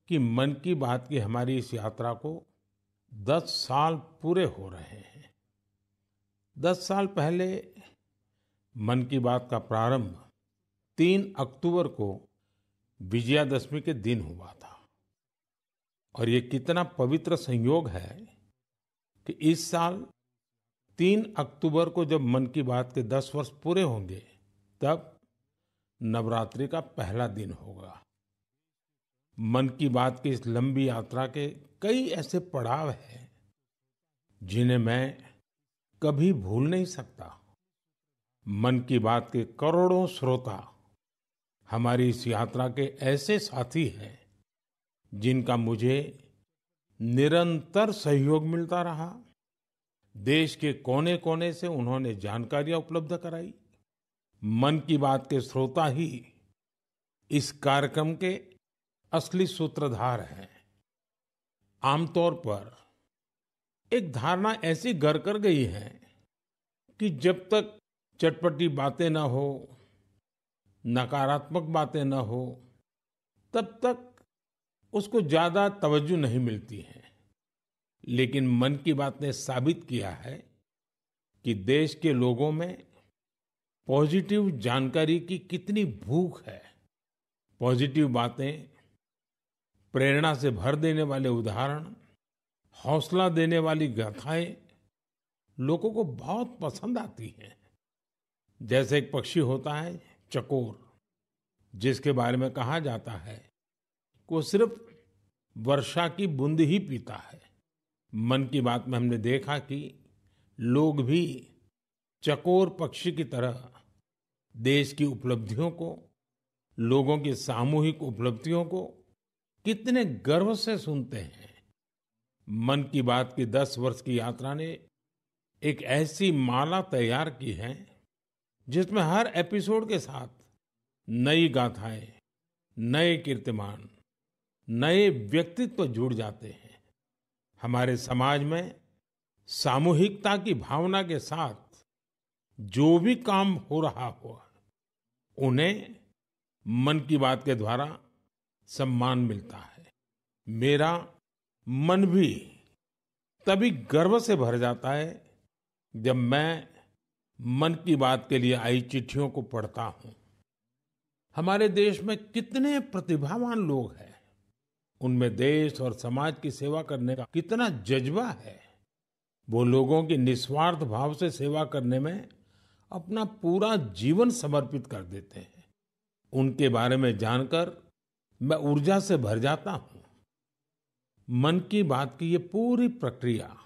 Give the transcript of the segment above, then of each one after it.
कि मन की बात की हमारी इस यात्रा को 10 साल पूरे हो रहे हैं। 10 साल पहले मन की बात का प्रारंभ 3 अक्टूबर को विजयादशमी के दिन हुआ था। और ये कितना पवित्र संयोग है कि इस साल 3 अक्टूबर को जब मन की बात के 10 वर्ष पूरे होंगे, तब नवरात्रि का पहला दिन होगा। मन की बात की इस लंबी यात्रा के कई ऐसे पड़ाव हैं जिन्हें मैं कभी भूल नहीं सकता। मन की बात के करोड़ों श्रोता हमारी इस यात्रा के ऐसे साथी हैं जिनका मुझे निरंतर सहयोग मिलता रहा। देश के कोने कोने से उन्होंने जानकारियां उपलब्ध कराई। मन की बात के श्रोता ही इस कार्यक्रम के असली सूत्रधार हैं। आमतौर पर एक धारणा ऐसी घर कर गई है कि जब तक चटपटी बातें न हो, नकारात्मक बातें न हो, तब तक उसको ज्यादा तवज्जो नहीं मिलती है। लेकिन मन की बात ने साबित किया है कि देश के लोगों में पॉजिटिव जानकारी की कितनी भूख है। पॉजिटिव बातें, प्रेरणा से भर देने वाले उदाहरण, हौसला देने वाली गाथाएं लोगों को बहुत पसंद आती हैं। जैसे एक पक्षी होता है चकोर, जिसके बारे में कहा जाता है कि वो सिर्फ वर्षा की बूंद ही पीता है। मन की बात में हमने देखा कि लोग भी चकोर पक्षी की तरह देश की उपलब्धियों को, लोगों की सामूहिक उपलब्धियों को कितने गर्व से सुनते हैं। मन की बात की 10 वर्ष की यात्रा ने एक ऐसी माला तैयार की है जिसमें हर एपिसोड के साथ नई गाथाएं, नए कीर्तिमान, नए व्यक्तित्व जुड़ जाते हैं। हमारे समाज में सामूहिकता की भावना के साथ जो भी काम हो रहा हो, उन्हें मन की बात के द्वारा सम्मान मिलता है। मेरा मन भी तभी गर्व से भर जाता है जब मैं मन की बात के लिए आई चिट्ठियों को पढ़ता हूं। हमारे देश में कितने प्रतिभावान लोग हैं, उनमें देश और समाज की सेवा करने का कितना जज्बा है। वो लोगों की निस्वार्थ भाव से सेवा करने में अपना पूरा जीवन समर्पित कर देते हैं। उनके बारे में जानकर मैं ऊर्जा से भर जाता हूं। मन की बात की ये पूरी प्रक्रिया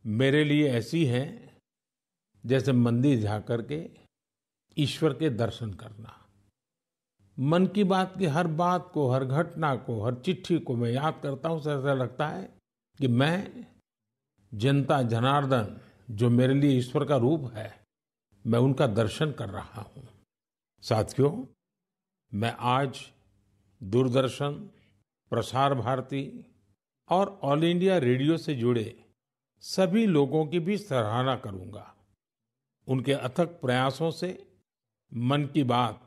मेरे लिए ऐसी है जैसे मंदिर जाकर के ईश्वर के दर्शन करना। मन की बात की हर बात को, हर घटना को, हर चिट्ठी को मैं याद करता हूं, ऐसा लगता है कि मैं जनता जनार्दन, जो मेरे लिए ईश्वर का रूप है, मैं उनका दर्शन कर रहा हूं। साथियों, मैं आज दूरदर्शन, प्रसार भारती और ऑल इंडिया रेडियो से जुड़े सभी लोगों की भी सराहना करूंगा। उनके अथक प्रयासों से मन की बात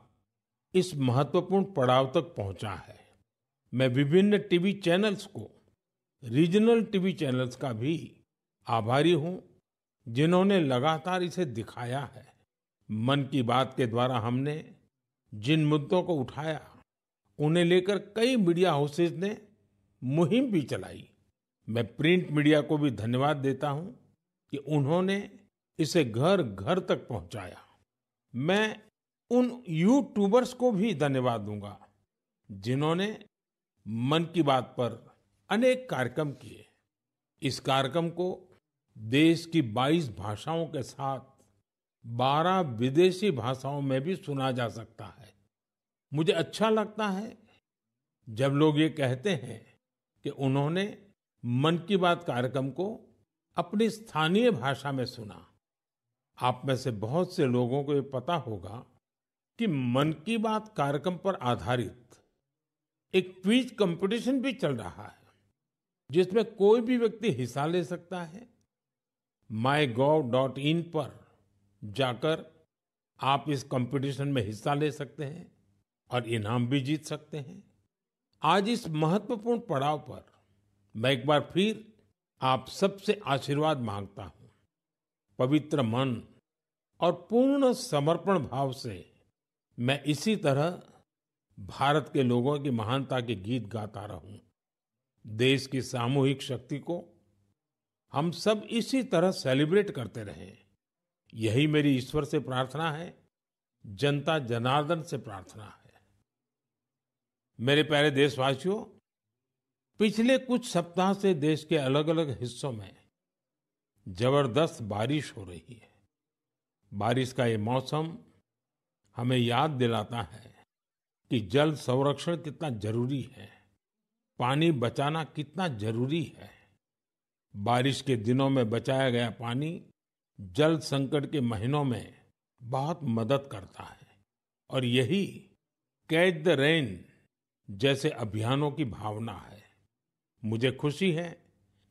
इस महत्वपूर्ण पड़ाव तक पहुंचा है। मैं विभिन्न टीवी चैनल्स को, रीजनल टीवी चैनल्स का भी आभारी हूं जिन्होंने लगातार इसे दिखाया है। मन की बात के द्वारा हमने जिन मुद्दों को उठाया, उन्हें लेकर कई मीडिया हाउसेस ने मुहिम भी चलाई। मैं प्रिंट मीडिया को भी धन्यवाद देता हूं कि उन्होंने इसे घर घर तक पहुंचाया। मैं उन यूट्यूबर्स को भी धन्यवाद दूंगा जिन्होंने मन की बात पर अनेक कार्यक्रम किए। इस कार्यक्रम को देश की 22 भाषाओं के साथ 12 विदेशी भाषाओं में भी सुना जा सकता है। मुझे अच्छा लगता है जब लोग ये कहते हैं कि उन्होंने मन की बात कार्यक्रम को अपनी स्थानीय भाषा में सुना। आप में से बहुत से लोगों को ये पता होगा कि मन की बात कार्यक्रम पर आधारित एक क्विज कंपटीशन भी चल रहा है, जिसमें कोई भी व्यक्ति हिस्सा ले सकता है। mygov.in पर जाकर आप इस कंपटीशन में हिस्सा ले सकते हैं और इनाम भी जीत सकते हैं। आज इस महत्वपूर्ण पड़ाव पर मैं एक बार फिर आप सबसे आशीर्वाद मांगता हूं। पवित्र मन और पूर्ण समर्पण भाव से मैं इसी तरह भारत के लोगों की महानता के गीत गाता रहूं। देश की सामूहिक शक्ति को हम सब इसी तरह सेलिब्रेट करते रहें, यही मेरी ईश्वर से प्रार्थना है, जनता जनार्दन से प्रार्थना है। मेरे प्यारे देशवासियों, पिछले कुछ सप्ताह से देश के अलग अलग हिस्सों में जबरदस्त बारिश हो रही है। बारिश का ये मौसम हमें याद दिलाता है कि जल संरक्षण कितना जरूरी है, पानी बचाना कितना जरूरी है। बारिश के दिनों में बचाया गया पानी जल संकट के महीनों में बहुत मदद करता है और यही कैच द रेन जैसे अभियानों की भावना है। मुझे खुशी है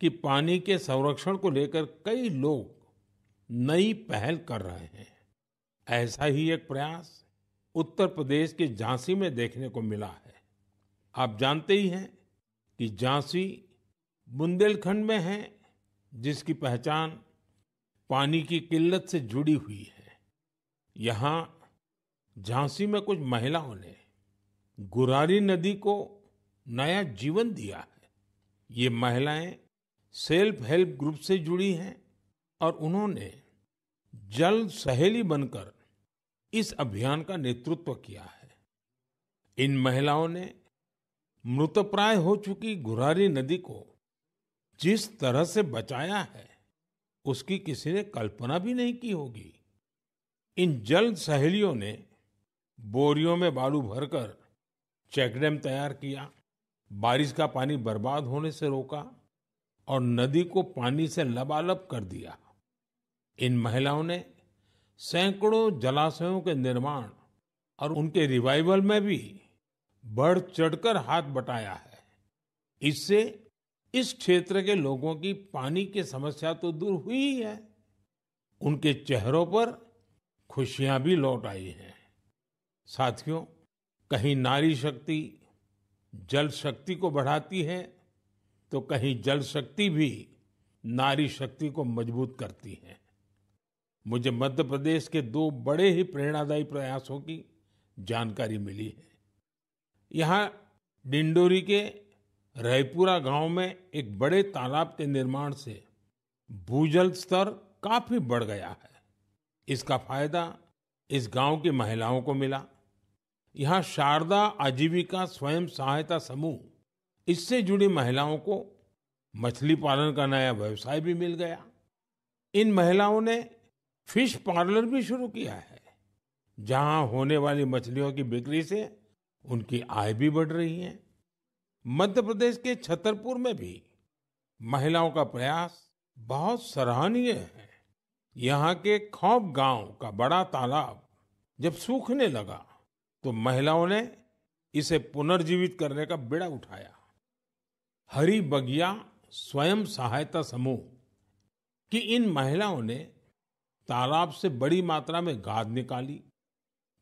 कि पानी के संरक्षण को लेकर कई लोग नई पहल कर रहे हैं। ऐसा ही एक प्रयास उत्तर प्रदेश के झांसी में देखने को मिला है। आप जानते ही हैं कि झांसी बुंदेलखंड में है, जिसकी पहचान पानी की किल्लत से जुड़ी हुई है। यहाँ झांसी में कुछ महिलाओं ने गुरारी नदी को नया जीवन दिया है। ये महिलाएं सेल्फ हेल्प ग्रुप से जुड़ी हैं और उन्होंने जल सहेली बनकर इस अभियान का नेतृत्व किया है। इन महिलाओं ने मृतप्राय हो चुकी गुरारी नदी को जिस तरह से बचाया है, उसकी किसी ने कल्पना भी नहीं की होगी। इन जल सहेलियों ने बोरियों में बालू भरकर चेकडैम तैयार किया, बारिश का पानी बर्बाद होने से रोका और नदी को पानी से लबालब कर दिया। इन महिलाओं ने सैकड़ों जलाशयों के निर्माण और उनके रिवाइवल में भी बढ़ चढ़कर हाथ बटाया है। इससे इस क्षेत्र के लोगों की पानी की समस्या तो दूर हुई ही है, उनके चेहरों पर खुशियां भी लौट आई हैं। साथियों, कहीं नारी शक्ति जल शक्ति को बढ़ाती है, तो कहीं जल शक्ति भी नारी शक्ति को मजबूत करती है। मुझे मध्य प्रदेश के दो बड़े ही प्रेरणादायी प्रयासों की जानकारी मिली है। यहाँ डिंडोरी के रायपुरा गांव में एक बड़े तालाब के निर्माण से भूजल स्तर काफी बढ़ गया है। इसका फायदा इस गांव की महिलाओं को मिला। यहाँ शारदा आजीविका स्वयं सहायता समूह, इससे जुड़ी महिलाओं को मछली पालन का नया व्यवसाय भी मिल गया। इन महिलाओं ने फिश पार्लर भी शुरू किया है, जहां होने वाली मछलियों की बिक्री से उनकी आय भी बढ़ रही है। मध्य प्रदेश के छतरपुर में भी महिलाओं का प्रयास बहुत सराहनीय है। यहाँ के खौब गांव का बड़ा तालाब जब सूखने लगा, तो महिलाओं ने इसे पुनर्जीवित करने का बीड़ा उठाया। हरी बगिया स्वयं सहायता समूह की इन महिलाओं ने तालाब से बड़ी मात्रा में गाद निकाली।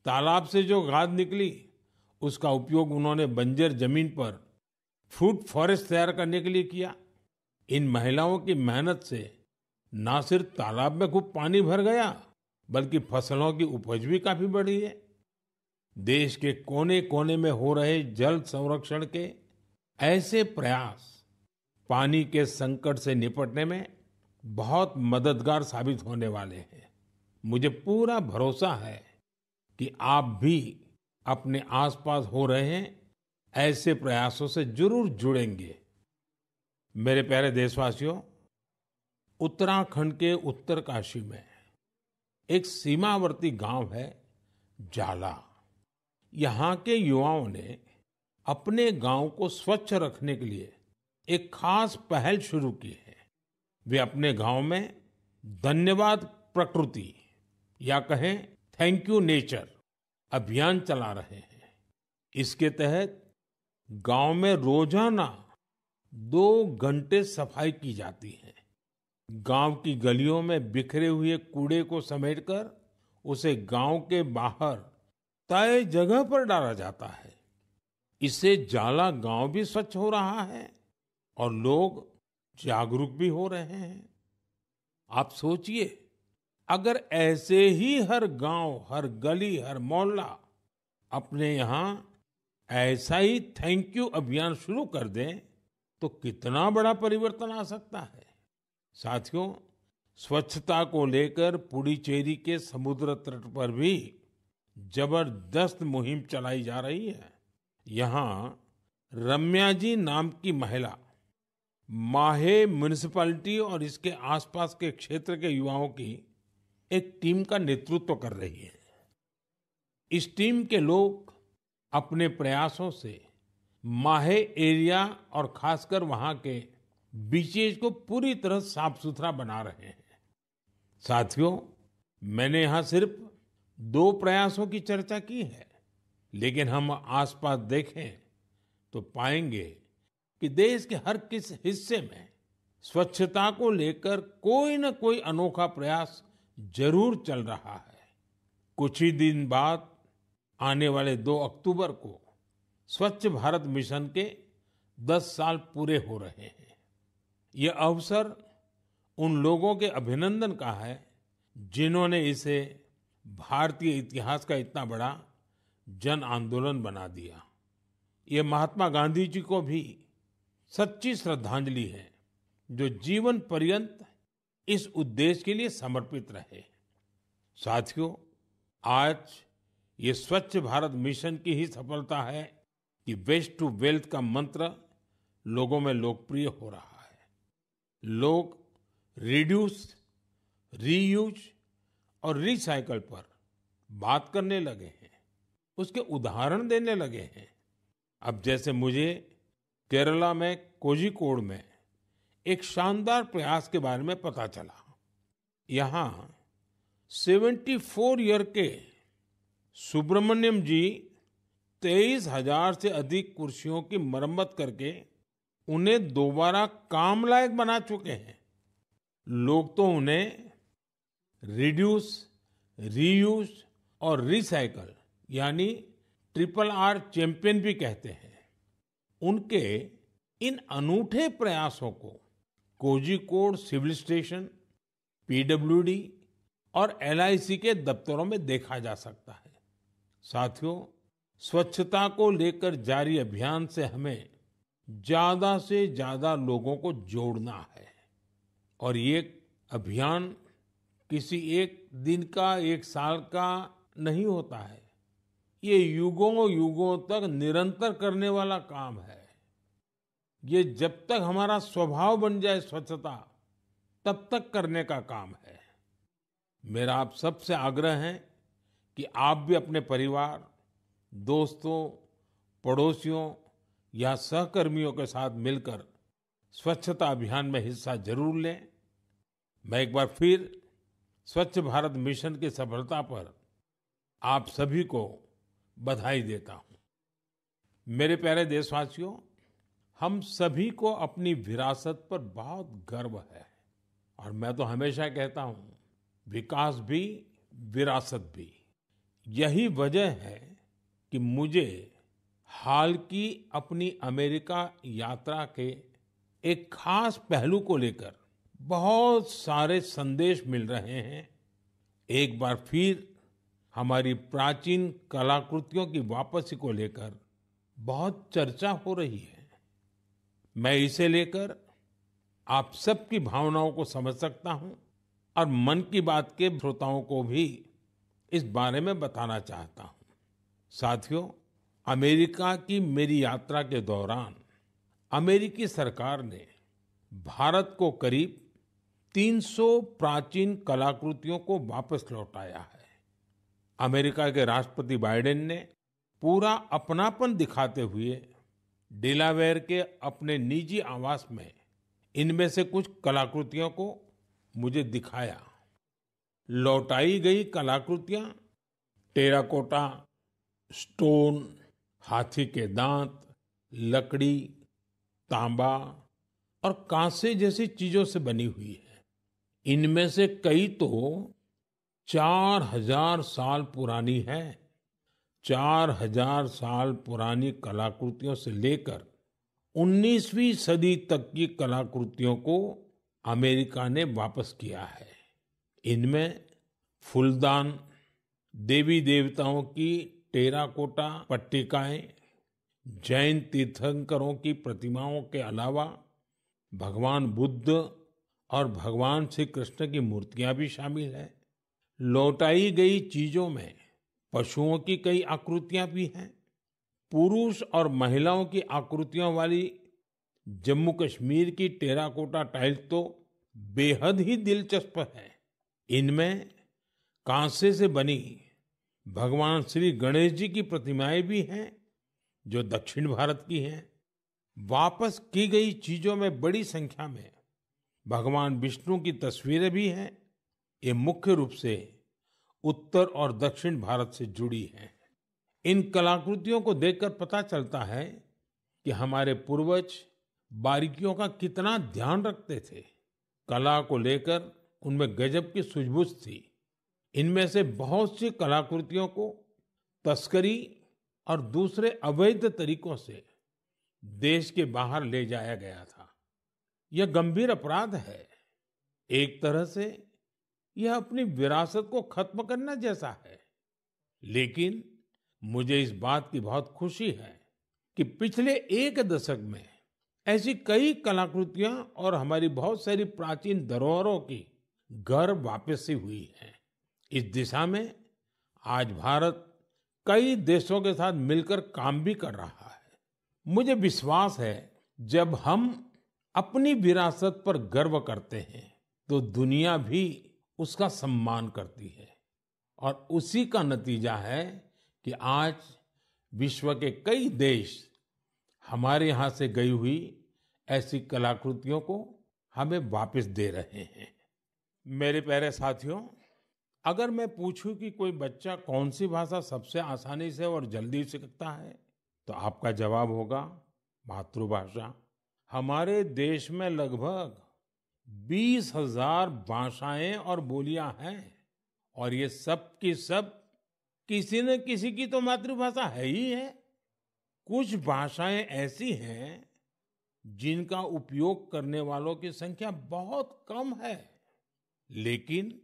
तालाब से जो गाद निकली, उसका उपयोग उन्होंने बंजर जमीन पर फ्रूट फॉरेस्ट तैयार करने के लिए किया। इन महिलाओं की मेहनत से न सिर्फ तालाब में खूब पानी भर गया, बल्कि फसलों की उपज भी काफी बढ़ी है। देश के कोने कोने में हो रहे जल संरक्षण के ऐसे प्रयास पानी के संकट से निपटने में बहुत मददगार साबित होने वाले हैं। मुझे पूरा भरोसा है कि आप भी अपने आसपास हो रहे हैं ऐसे प्रयासों से जरूर जुड़ेंगे। मेरे प्यारे देशवासियों, उत्तराखंड के उत्तरकाशी में एक सीमावर्ती गांव है जाला। यहाँ के युवाओं ने अपने गांव को स्वच्छ रखने के लिए एक खास पहल शुरू की है। वे अपने गांव में धन्यवाद प्रकृति या कहें थैंक यू नेचर अभियान चला रहे हैं। इसके तहत गांव में रोजाना 2 घंटे सफाई की जाती है। गांव की गलियों में बिखरे हुए कूड़े को समेटकर उसे गांव के बाहर तय जगह पर डाला जाता है। इससे जाला गांव भी स्वच्छ हो रहा है और लोग जागरूक भी हो रहे हैं। आप सोचिए, अगर ऐसे ही हर गांव, हर गली, हर मोहल्ला अपने यहाँ ऐसा ही थैंक यू अभियान शुरू कर दें तो कितना बड़ा परिवर्तन आ सकता है। साथियों, स्वच्छता को लेकर पुडुचेरी के समुद्र तट पर भी जबरदस्त मुहिम चलाई जा रही है। यहाँ रम्या जी नाम की महिला माहे म्युनिसिपैलिटी और इसके आसपास के क्षेत्र के युवाओं की एक टीम का नेतृत्व कर रही है। इस टीम के लोग अपने प्रयासों से माहे एरिया और खासकर वहां के बीचेस को पूरी तरह साफ सुथरा बना रहे हैं। साथियों, मैंने यहाँ सिर्फ 2 प्रयासों की चर्चा की है, लेकिन हम आसपास देखें तो पाएंगे कि देश के हर किस हिस्से में स्वच्छता को लेकर कोई न कोई अनोखा प्रयास जरूर चल रहा है। कुछ ही दिन बाद आने वाले 2 अक्टूबर को स्वच्छ भारत मिशन के 10 साल पूरे हो रहे हैं। ये अवसर उन लोगों के अभिनंदन का है जिन्होंने इसे भारतीय इतिहास का इतना बड़ा जन आंदोलन बना दिया। ये महात्मा गांधी जी को भी सच्ची श्रद्धांजलि है, जो जीवन पर्यंत इस उद्देश्य के लिए समर्पित रहे। साथियों, आज ये स्वच्छ भारत मिशन की ही सफलता है कि वेस्ट टू वेल्थ का मंत्र लोगों में लोकप्रिय हो रहा है। लोग रिड्यूस, रीयूज और रिसाइकल पर बात करने लगे हैं, उसके उदाहरण देने लगे हैं। अब जैसे मुझे केरला में कोझिकोड में एक शानदार प्रयास के बारे में पता चला। यहाँ 74 ईयर के सुब्रमण्यम जी 23,000 से अधिक कुर्सियों की मरम्मत करके उन्हें दोबारा काम लायक बना चुके हैं। लोग तो उन्हें रिड्यूस, रीयूज और रिसाइकल यानी RRR चैंपियन भी कहते हैं। उनके इन अनूठे प्रयासों को कोझिकोड सिविल स्टेशन, PWD और LIC के दफ्तरों में देखा जा सकता है। साथियों, स्वच्छता को लेकर जारी अभियान से हमें ज्यादा से ज्यादा लोगों को जोड़ना है। और ये अभियान किसी एक दिन का, एक साल का नहीं होता है। ये युगों युगों तक निरंतर करने वाला काम है। ये जब तक हमारा स्वभाव बन जाए स्वच्छता, तब तक करने का काम है। मेरा आप सबसे आग्रह है कि आप भी अपने परिवार, दोस्तों, पड़ोसियों या सहकर्मियों के साथ मिलकर स्वच्छता अभियान में हिस्सा जरूर लें। मैं एक बार फिर स्वच्छ भारत मिशन की सफलता पर आप सभी को बधाई देता हूं। मेरे प्यारे देशवासियों, हम सभी को अपनी विरासत पर बहुत गर्व है और मैं तो हमेशा कहता हूं, विकास भी, विरासत भी। यही वजह है कि मुझे हाल की अपनी अमेरिका यात्रा के एक खास पहलू को लेकर बहुत सारे संदेश मिल रहे हैं। एक बार फिर हमारी प्राचीन कलाकृतियों की वापसी को लेकर बहुत चर्चा हो रही है। मैं इसे लेकर आप सबकी भावनाओं को समझ सकता हूं और मन की बात के श्रोताओं को भी इस बारे में बताना चाहता हूं। साथियों, अमेरिका की मेरी यात्रा के दौरान अमेरिकी सरकार ने भारत को करीब 300 प्राचीन कलाकृतियों को वापस लौटाया है। अमेरिका के राष्ट्रपति बाइडेन ने पूरा अपनापन दिखाते हुए डेलावेयर के अपने निजी आवास में इनमें से कुछ कलाकृतियों को मुझे दिखाया। लौटाई गई कलाकृतियां टेराकोटा, स्टोन, हाथी के दांत, लकड़ी, तांबा और कांसे जैसी चीजों से बनी हुई है। इनमें से कई तो 4000 साल पुरानी है, 4000 साल पुरानी कलाकृतियों से लेकर 19वीं सदी तक की कलाकृतियों को अमेरिका ने वापस किया है। इनमें फूलदान, देवी देवताओं की टेराकोटा पट्टिकाएं, जैन तीर्थंकरों की प्रतिमाओं के अलावा भगवान बुद्ध और भगवान श्री कृष्ण की मूर्तियां भी शामिल है। लौटाई गई चीजों में पशुओं की कई आकृतियां भी हैं। पुरुष और महिलाओं की आकृतियों वाली जम्मू कश्मीर की टेराकोटा टाइल्स तो बेहद ही दिलचस्प है। इनमें कांसे से बनी भगवान श्री गणेश जी की प्रतिमाएं भी हैं, जो दक्षिण भारत की हैं। वापस की गई चीजों में बड़ी संख्या में भगवान विष्णु की तस्वीरें भी हैं। ये मुख्य रूप से उत्तर और दक्षिण भारत से जुड़ी हैं। इन कलाकृतियों को देखकर पता चलता है कि हमारे पूर्वज बारीकियों का कितना ध्यान रखते थे। कला को लेकर उनमें गजब की सूझबूझ थी। इनमें से बहुत सी कलाकृतियों को तस्करी और दूसरे अवैध तरीकों से देश के बाहर ले जाया गया था। यह गंभीर अपराध है। एक तरह से यह अपनी विरासत को खत्म करना जैसा है। लेकिन मुझे इस बात की बहुत खुशी है कि पिछले एक दशक में ऐसी कई कलाकृतियां और हमारी बहुत सारी प्राचीन धरोहरों की घर वापसी हुई है। इस दिशा में आज भारत कई देशों के साथ मिलकर काम भी कर रहा है। मुझे विश्वास है, जब हम अपनी विरासत पर गर्व करते हैं तो दुनिया भी उसका सम्मान करती है। और उसी का नतीजा है कि आज विश्व के कई देश हमारे यहाँ से गई हुई ऐसी कलाकृतियों को हमें वापस दे रहे हैं। मेरे प्यारे साथियों, अगर मैं पूछूं कि कोई बच्चा कौन सी भाषा सबसे आसानी से और जल्दी सीखता है, तो आपका जवाब होगा मातृभाषा। हमारे देश में लगभग 20,000 भाषाएं और बोलियां हैं, और ये सब की सब किसी न किसी की तो मातृभाषा है ही है। कुछ भाषाएं ऐसी हैं जिनका उपयोग करने वालों की संख्या बहुत कम है। लेकिन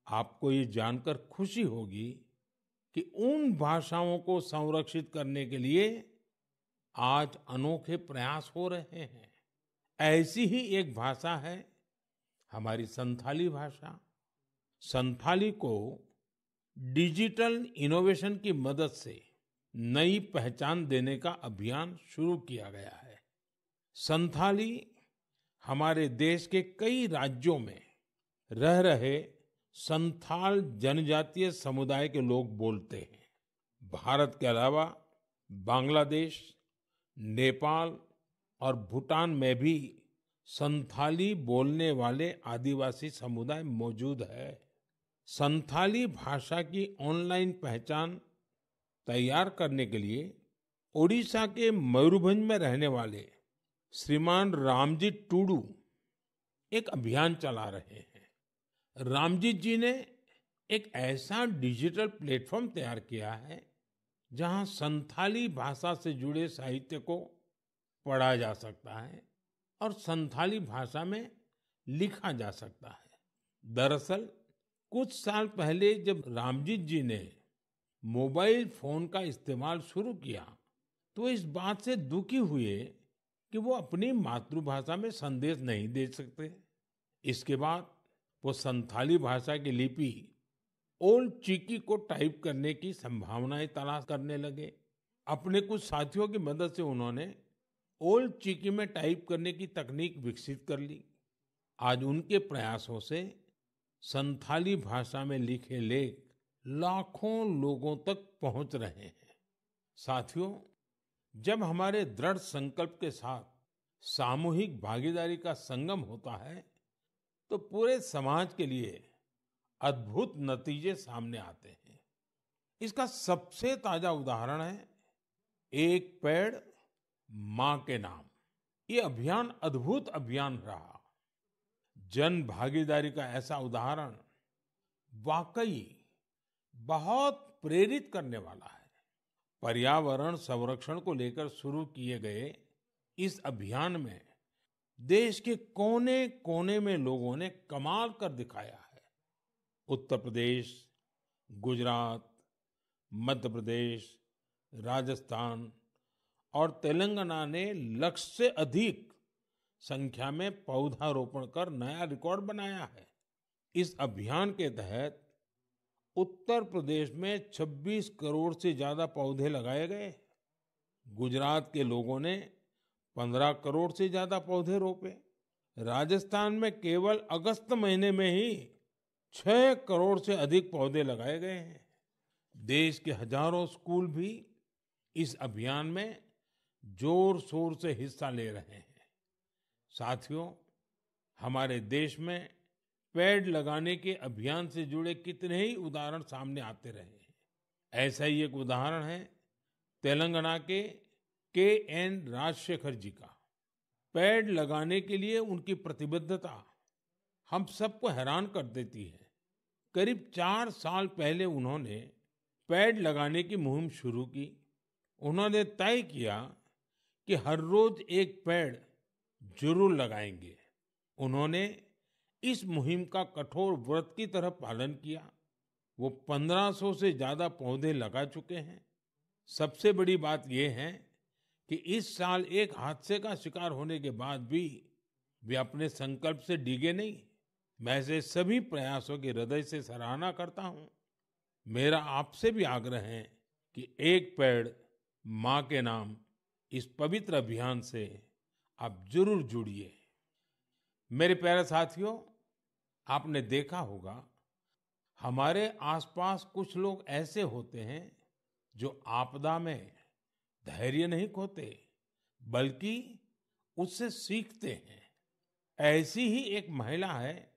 आपको ये जानकर खुशी होगी कि उन भाषाओं को संरक्षित करने के लिए आज अनोखे प्रयास हो रहे हैं। ऐसी ही एक भाषा है हमारी संथाली भाषा। संथाली को डिजिटल इनोवेशन की मदद से नई पहचान देने का अभियान शुरू किया गया है। संथाली हमारे देश के कई राज्यों में रह रहे संथाल जनजातीय समुदाय के लोग बोलते हैं। भारत के अलावा बांग्लादेश, नेपाल और भूटान में भी संथाली बोलने वाले आदिवासी समुदाय मौजूद है। संथाली भाषा की ऑनलाइन पहचान तैयार करने के लिए ओडिशा के मयूरभंज में रहने वाले श्रीमान रामजी टूडू एक अभियान चला रहे हैं। रामजीत जी ने एक ऐसा डिजिटल प्लेटफॉर्म तैयार किया है जहां संथाली भाषा से जुड़े साहित्य को पढ़ा जा सकता है और संथाली भाषा में लिखा जा सकता है। दरअसल कुछ साल पहले जब रामजीत जी ने मोबाइल फोन का इस्तेमाल शुरू किया तो इस बात से दुखी हुए कि वो अपनी मातृभाषा में संदेश नहीं दे सकते। इसके बाद वो संथाली भाषा की लिपि ओल्ड चिकी को टाइप करने की संभावनाएं तलाश करने लगे। अपने कुछ साथियों की मदद से उन्होंने ओल्ड चिकी में टाइप करने की तकनीक विकसित कर ली। आज उनके प्रयासों से संथाली भाषा में लिखे लेख लाखों लोगों तक पहुंच रहे हैं। साथियों, जब हमारे दृढ़ संकल्प के साथ सामूहिक भागीदारी का संगम होता है तो पूरे समाज के लिए अद्भुत नतीजे सामने आते हैं। इसका सबसे ताजा उदाहरण है एक पेड़ मां के नाम। ये अभियान अद्भुत अभियान रहा। जन भागीदारी का ऐसा उदाहरण वाकई बहुत प्रेरित करने वाला है। पर्यावरण संरक्षण को लेकर शुरू किए गए इस अभियान में देश के कोने-कोने में लोगों ने कमाल कर दिखाया है। उत्तर प्रदेश, गुजरात, मध्य प्रदेश, राजस्थान और तेलंगाना ने लक्ष्य से अधिक संख्या में पौधारोपण कर नया रिकॉर्ड बनाया है। इस अभियान के तहत उत्तर प्रदेश में 26 करोड़ से ज्यादा पौधे लगाए गए। गुजरात के लोगों ने 15 करोड़ से ज्यादा पौधे रोपे। राजस्थान में केवल अगस्त महीने में ही 6 करोड़ से अधिक पौधे लगाए गए हैं। देश के हजारों स्कूल भी इस अभियान में जोर शोर से हिस्सा ले रहे हैं। साथियों, हमारे देश में पेड़ लगाने के अभियान से जुड़े कितने ही उदाहरण सामने आते रहे हैं। ऐसा ही एक उदाहरण है तेलंगाना के एन राजशेखर जी का। पेड़ लगाने के लिए उनकी प्रतिबद्धता हम सबको हैरान कर देती है। करीब 4 साल पहले उन्होंने पेड़ लगाने की मुहिम शुरू की। उन्होंने तय किया कि हर रोज एक पेड़ जरूर लगाएंगे। उन्होंने इस मुहिम का कठोर व्रत की तरह पालन किया। वो 1500 से ज्यादा पौधे लगा चुके हैं। सबसे बड़ी बात यह है कि इस साल एक हादसे का शिकार होने के बाद भी वे अपने संकल्प से डिगे नहीं। मैं ऐसे सभी प्रयासों की हृदय से सराहना करता हूं। मेरा आपसे भी आग्रह है कि एक पेड़ मां के नाम इस पवित्र अभियान से आप जरूर जुड़िए। मेरे प्यारे साथियों, आपने देखा होगा हमारे आसपास कुछ लोग ऐसे होते हैं जो आपदा में धैर्य नहीं खोते बल्कि उससे सीखते हैं। ऐसी ही एक महिला है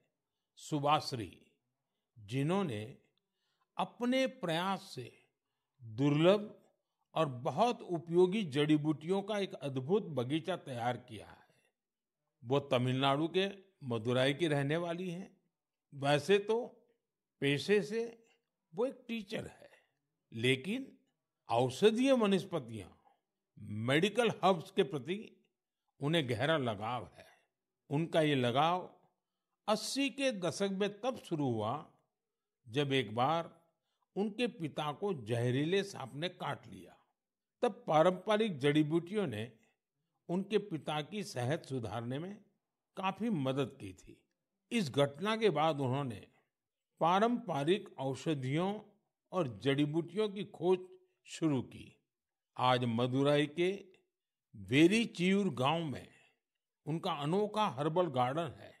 सुभाश्री, जिन्होंने अपने प्रयास से दुर्लभ और बहुत उपयोगी जड़ी बूटियों का एक अद्भुत बगीचा तैयार किया है। वो तमिलनाडु के मदुराई की रहने वाली हैं। वैसे तो पेशे से वो एक टीचर है, लेकिन औषधीय वनस्पतियां, मेडिकल हर्ब्स के प्रति उन्हें गहरा लगाव है। उनका ये लगाव 80 के दशक में तब शुरू हुआ जब एक बार उनके पिता को जहरीले सांप ने काट लिया। तब पारंपरिक जड़ी बूटियों ने उनके पिता की सेहत सुधारने में काफी मदद की थी। इस घटना के बाद उन्होंने पारंपरिक औषधियों और जड़ी बूटियों की खोज शुरू की। आज मदुराई के वेरीचियूर गांव में उनका अनोखा हर्बल गार्डन है,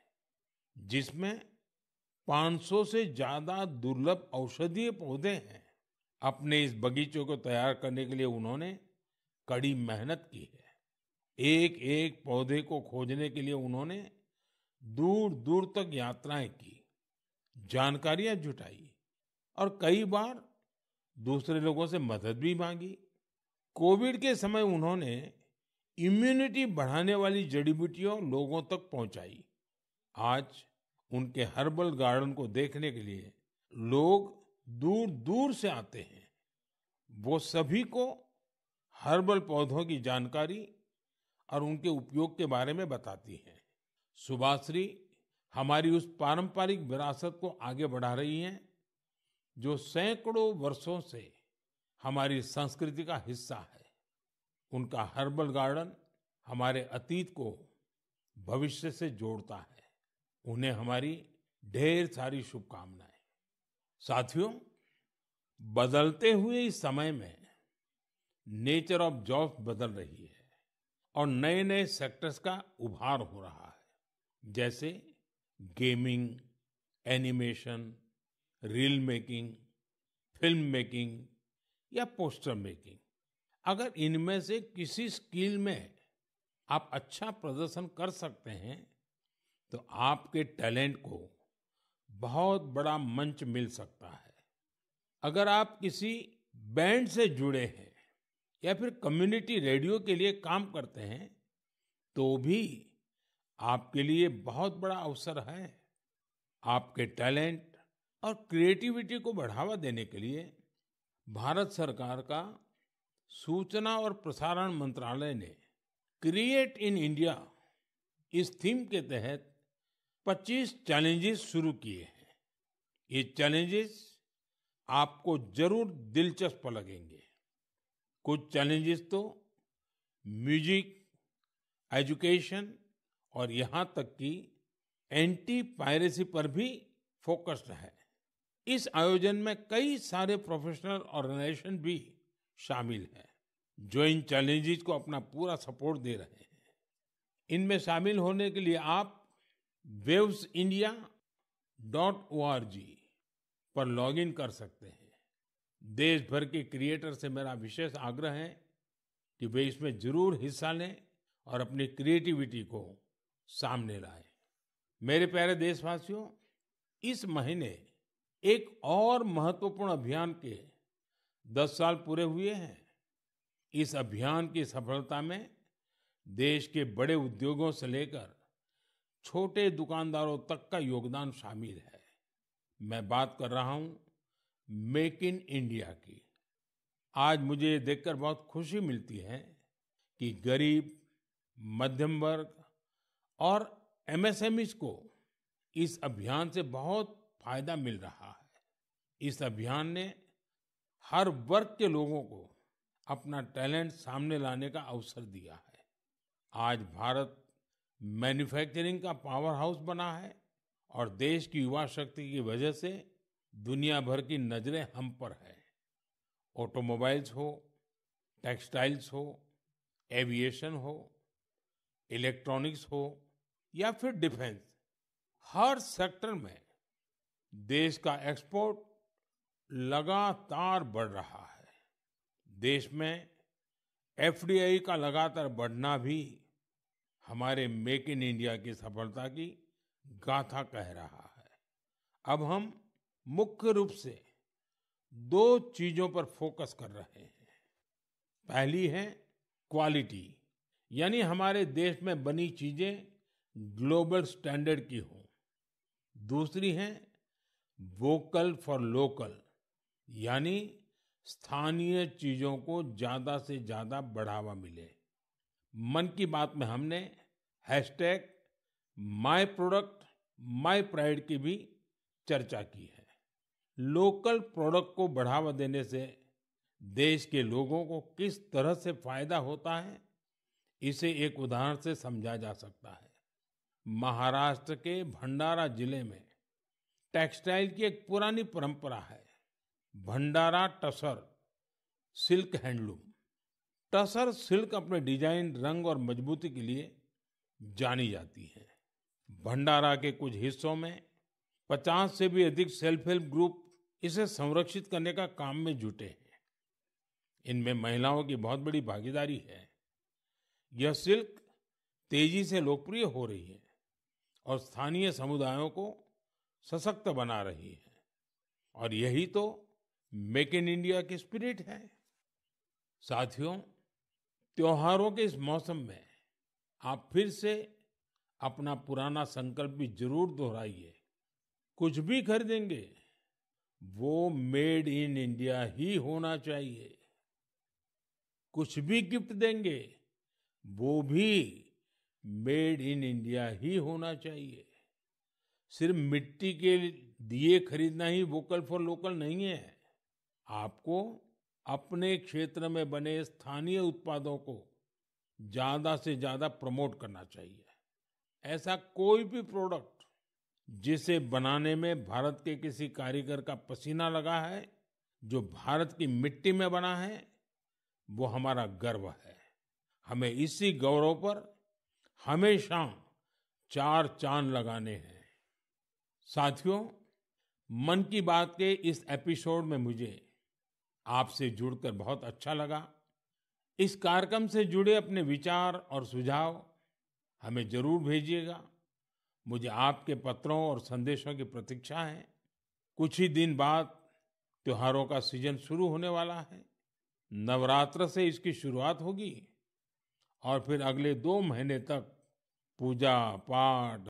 जिसमें 500 से ज्यादा दुर्लभ औषधीय पौधे हैं। अपने इस बगीचे को तैयार करने के लिए उन्होंने कड़ी मेहनत की है। एक एक पौधे को खोजने के लिए उन्होंने दूर दूर तक यात्राएं की, जानकारियां जुटाई और कई बार दूसरे लोगों से मदद भी मांगी। कोविड के समय उन्होंने इम्यूनिटी बढ़ाने वाली जड़ी बूटियां लोगों तक पहुंचाई। आज उनके हर्बल गार्डन को देखने के लिए लोग दूर दूर से आते हैं। वो सभी को हर्बल पौधों की जानकारी और उनके उपयोग के बारे में बताती हैं। सुभाश्री हमारी उस पारंपरिक विरासत को आगे बढ़ा रही हैं, जो सैकड़ों वर्षों से हमारी संस्कृति का हिस्सा है। उनका हर्बल गार्डन हमारे अतीत को भविष्य से जोड़ता है। उन्हें हमारी ढेर सारी शुभकामनाएं। साथियों, बदलते हुए इस समय में नेचर ऑफ जॉब्स बदल रही है और नए नए सेक्टर्स का उभार हो रहा है, जैसे gaming, animation, reel making, film making या पोस्टर मेकिंग। अगर इनमें से किसी स्किल में आप अच्छा प्रदर्शन कर सकते हैं तो आपके टैलेंट को बहुत बड़ा मंच मिल सकता है। अगर आप किसी बैंड से जुड़े हैं या फिर कम्युनिटी रेडियो के लिए काम करते हैं तो भी आपके लिए बहुत बड़ा अवसर है। आपके टैलेंट और क्रिएटिविटी को बढ़ावा देने के लिए भारत सरकार का सूचना और प्रसारण मंत्रालय ने क्रिएट इन इंडिया इस थीम के तहत 25 चैलेंजेस शुरू किए हैं। ये चैलेंजेस आपको जरूर दिलचस्प लगेंगे। कुछ चैलेंजेस तो म्यूजिक, एजुकेशन और यहाँ तक कि एंटी पायरेसी पर भी फोकस्ड है। इस आयोजन में कई सारे प्रोफेशनल ऑर्गेनाइजेशन भी शामिल हैं, जो इन चैलेंजेस को अपना पूरा सपोर्ट दे रहे हैं। इनमें शामिल होने के लिए आप wavesindia.org पर लॉगिन कर सकते हैं। देश भर के क्रिएटर से मेरा विशेष आग्रह है कि वे इसमें जरूर हिस्सा लें और अपनी क्रिएटिविटी को सामने लाएं। मेरे प्यारे देशवासियों, इस महीने एक और महत्वपूर्ण अभियान के 10 साल पूरे हुए हैं। इस अभियान की सफलता में देश के बड़े उद्योगों से लेकर छोटे दुकानदारों तक का योगदान शामिल है। मैं बात कर रहा हूं मेक इन इंडिया की। आज मुझे ये देखकर बहुत खुशी मिलती है कि गरीब, मध्यम वर्ग और एमएसएमईज को इस अभियान से बहुत फायदा मिल रहा है। इस अभियान ने हर वर्ग के लोगों को अपना टैलेंट सामने लाने का अवसर दिया है। आज भारत मैन्युफैक्चरिंग का पावर हाउस बना है और देश की युवा शक्ति की वजह से दुनिया भर की नजरें हम पर है। ऑटोमोबाइल्स हो, टेक्सटाइल्स हो, एविएशन हो, इलेक्ट्रॉनिक्स हो या फिर डिफेंस, हर सेक्टर में देश का एक्सपोर्ट लगातार बढ़ रहा है। देश में एफडीआई का लगातार बढ़ना भी हमारे मेक इन इंडिया की सफलता की गाथा कह रहा है। अब हम मुख्य रूप से 2 चीजों पर फोकस कर रहे हैं। पहली है क्वालिटी, यानी हमारे देश में बनी चीजें ग्लोबल स्टैंडर्ड की हों। दूसरी है वोकल फॉर लोकल, यानी स्थानीय चीजों को ज्यादा से ज्यादा बढ़ावा मिले। मन की बात में हमने hashtag my product my pride की भी चर्चा की है। लोकल प्रोडक्ट को बढ़ावा देने से देश के लोगों को किस तरह से फायदा होता है, इसे एक उदाहरण से समझा जा सकता है। महाराष्ट्र के भंडारा जिले में टेक्सटाइल की एक पुरानी परंपरा है, Bhandara tussar silk handloom. Tussar silk अपने डिजाइन, रंग और मजबूती के लिए जानी जाती है। भंडारा के कुछ हिस्सों में 50 से भी अधिक सेल्फ हेल्प ग्रुप इसे संरक्षित करने का काम में जुटे हैं। इनमें महिलाओं की बहुत बड़ी भागीदारी है। यह सिल्क तेजी से लोकप्रिय हो रही है और स्थानीय समुदायों को सशक्त बना रही है। और यही तो मेक इन इंडिया की स्पिरिट है। साथियों, त्योहारों के इस मौसम में आप फिर से अपना पुराना संकल्प भी जरूर दोहराइए। कुछ भी खरीदेंगे, वो मेड इन इंडिया ही होना चाहिए। कुछ भी गिफ्ट देंगे, वो भी मेड इन इंडिया ही होना चाहिए। सिर्फ मिट्टी के दिए खरीदना ही वोकल फॉर लोकल नहीं है। आपको अपने क्षेत्र में बने स्थानीय उत्पादों को ज्यादा से ज्यादा प्रमोट करना चाहिए। ऐसा कोई भी प्रोडक्ट जिसे बनाने में भारत के किसी कारीगर का पसीना लगा है, जो भारत की मिट्टी में बना है, वो हमारा गर्व है। हमें इसी गौरव पर हमेशा 4 चांद लगाने हैं। साथियों, मन की बात के इस एपिसोड में मुझे आपसे जुड़कर बहुत अच्छा लगा। इस कार्यक्रम से जुड़े अपने विचार और सुझाव हमें जरूर भेजिएगा। मुझे आपके पत्रों और संदेशों की प्रतीक्षा है। कुछ ही दिन बाद त्योहारों का सीजन शुरू होने वाला है। नवरात्र से इसकी शुरुआत होगी और फिर अगले 2 महीने तक पूजा पाठ,